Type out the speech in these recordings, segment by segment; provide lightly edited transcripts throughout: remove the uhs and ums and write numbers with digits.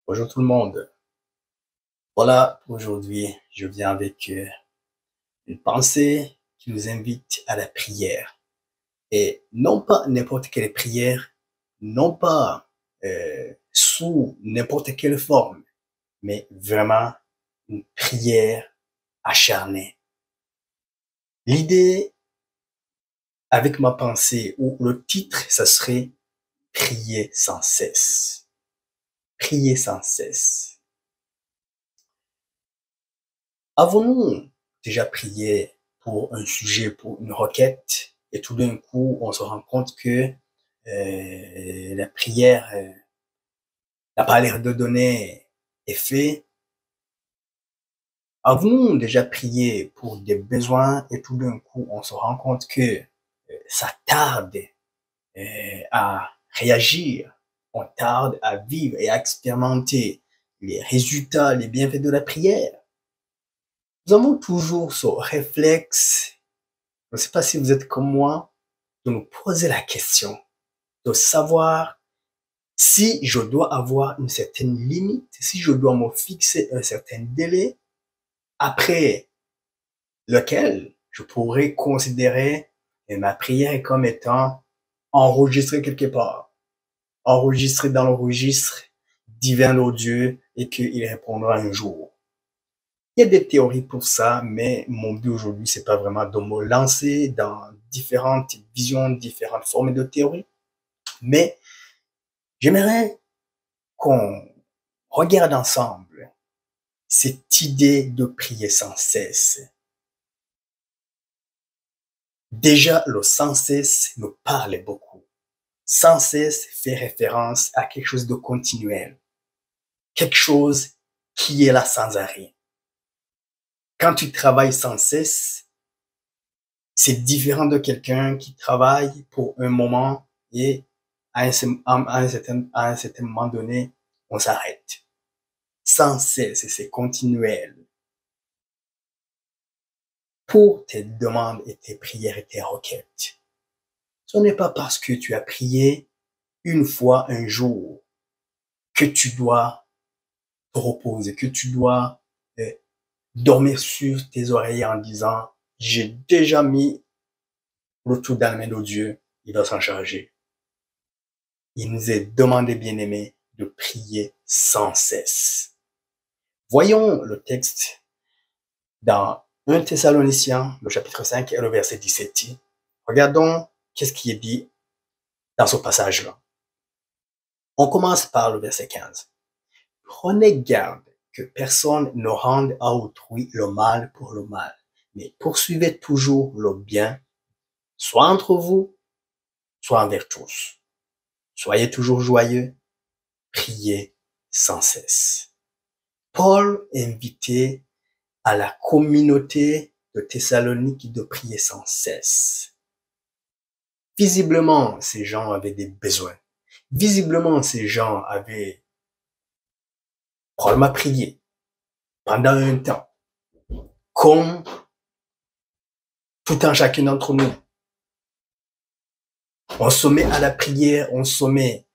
Bonjour tout le monde. Voilà, aujourd'hui, je viens avec une pensée qui nous invite à la prière. Et non pas n'importe quelle prière, non pas sous n'importe quelle forme, mais vraiment une prière acharnée. L'idée avec ma pensée, ou le titre, ça serait prier sans cesse. Prier sans cesse. Avons-nous déjà prié pour un sujet, pour une requête, et tout d'un coup, on se rend compte que la prière n'a pas l'air de donner effet? Avons-nous déjà prié pour des besoins et tout d'un coup, on se rend compte que ça tarde à réagir, on tarde à vivre et à expérimenter les résultats, les bienfaits de la prière? Nous avons toujours ce réflexe. Je ne sais pas si vous êtes comme moi, de nous poser la question, de savoir si je dois avoir une certaine limite, si je dois me fixer un certain délai, après lequel je pourrais considérer ma prière comme étant enregistrée quelque part, enregistrée dans le registre divin de Dieu et qu'il répondra un jour. Il y a des théories pour ça, mais mon but aujourd'hui, c'est pas vraiment de me lancer dans différentes visions, différentes formes de théories, mais j'aimerais qu'on regarde ensemble cette idée de prier sans cesse. Déjà, le sans cesse nous parle beaucoup. Sans cesse fait référence à quelque chose de continuel, quelque chose qui est là sans arrêt. Quand tu travailles sans cesse, c'est différent de quelqu'un qui travaille pour un moment et à un certain moment donné, on s'arrête. Sans cesse, c'est continuel. Pour tes demandes et tes prières et tes requêtes. Ce n'est pas parce que tu as prié une fois un jour que tu dois te reposer, que tu dois euh, dormir sur tes oreillers en disant j'ai déjà mis le tout dans la main de Dieu, il va s'en charger. Il nous est demandé, bien-aimés, de prier sans cesse. Voyons le texte dans 1 Thessaloniciens, le chapitre 5 et le verset 17. Regardons qu'est-ce qui est dit dans ce passage-là. On commence par le verset 15. Prenez garde que personne ne rende à autrui le mal pour le mal, mais poursuivez toujours le bien, soit entre vous, soit envers tous. Soyez toujours joyeux, priez sans cesse. Paul invitait à la communauté de Thessalonique de prier sans cesse. Visiblement, ces gens avaient des besoins. Visiblement, ces gens avaient probablement prié pendant un temps, comme tout un chacun d'entre nous. On se met à la prière, on se met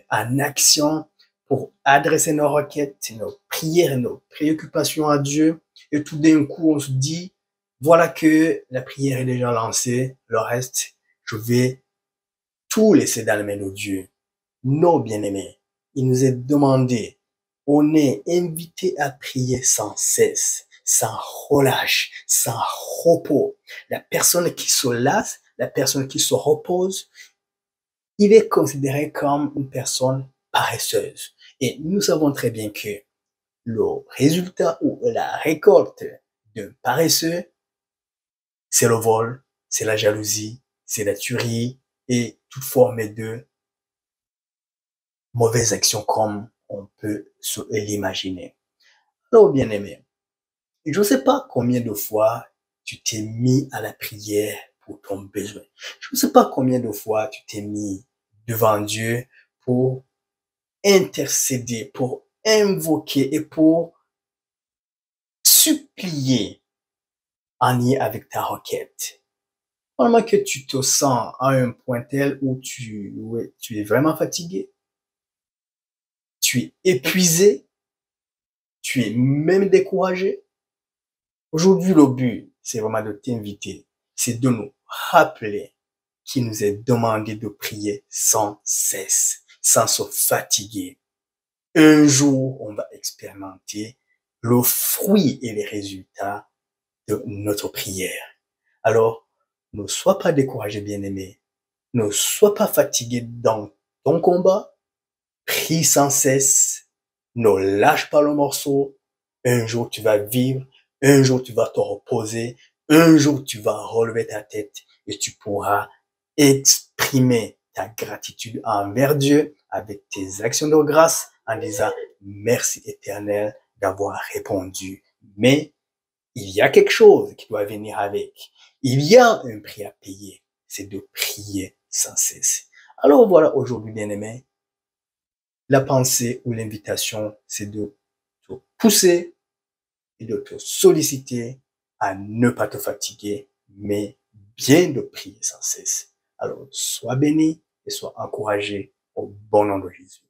en action pour adresser nos requêtes, nos prières, nos préoccupations à Dieu. Et tout d'un coup, on se dit, voilà que la prière est déjà lancée, le reste, je vais tout laisser dans les mains de Dieu. Non, bien-aimés, il nous est demandé, on est invité à prier sans cesse, sans relâche, sans repos. La personne qui se lasse, la personne qui se repose, il est considéré comme une personne paresseuse. Et nous savons très bien que le résultat ou la récolte d'un paresseux, c'est le vol, c'est la jalousie, c'est la tuerie et toute forme de mauvaise action comme on peut se l'imaginer. Alors, bien-aimé, je ne sais pas combien de fois tu t'es mis à la prière pour ton besoin. Je ne sais pas combien de fois tu t'es mis devant Dieu pour intercéder, pour invoquer et pour supplier en lien avec ta requête. Probablement que tu te sens à un point tel où tu es vraiment fatigué. tu es épuisé, tu es même découragé. Aujourd'hui, le but, c'est vraiment de t'inviter, c'est de nous rappeler qu'il nous est demandé de prier sans cesse, sans se fatiguer. Un jour, on va expérimenter le fruit et les résultats de notre prière. Alors, ne sois pas découragé, bien-aimé. Ne sois pas fatigué dans ton combat. Prie sans cesse. Ne lâche pas le morceau. Un jour, tu vas vivre. Un jour, tu vas te reposer. Un jour, tu vas relever ta tête et tu pourras exprimer ta gratitude envers Dieu avec tes actions de grâce en disant merci éternel d'avoir répondu. Mais il y a quelque chose qui doit venir avec. Il y a un prix à payer. C'est de prier sans cesse. Alors voilà, aujourd'hui, bien-aimé, la pensée ou l'invitation, c'est de te pousser et de te solliciter à ne pas te fatiguer, mais bien de prier sans cesse. Alors, sois béni et sois encouragé au bon nom de Jésus.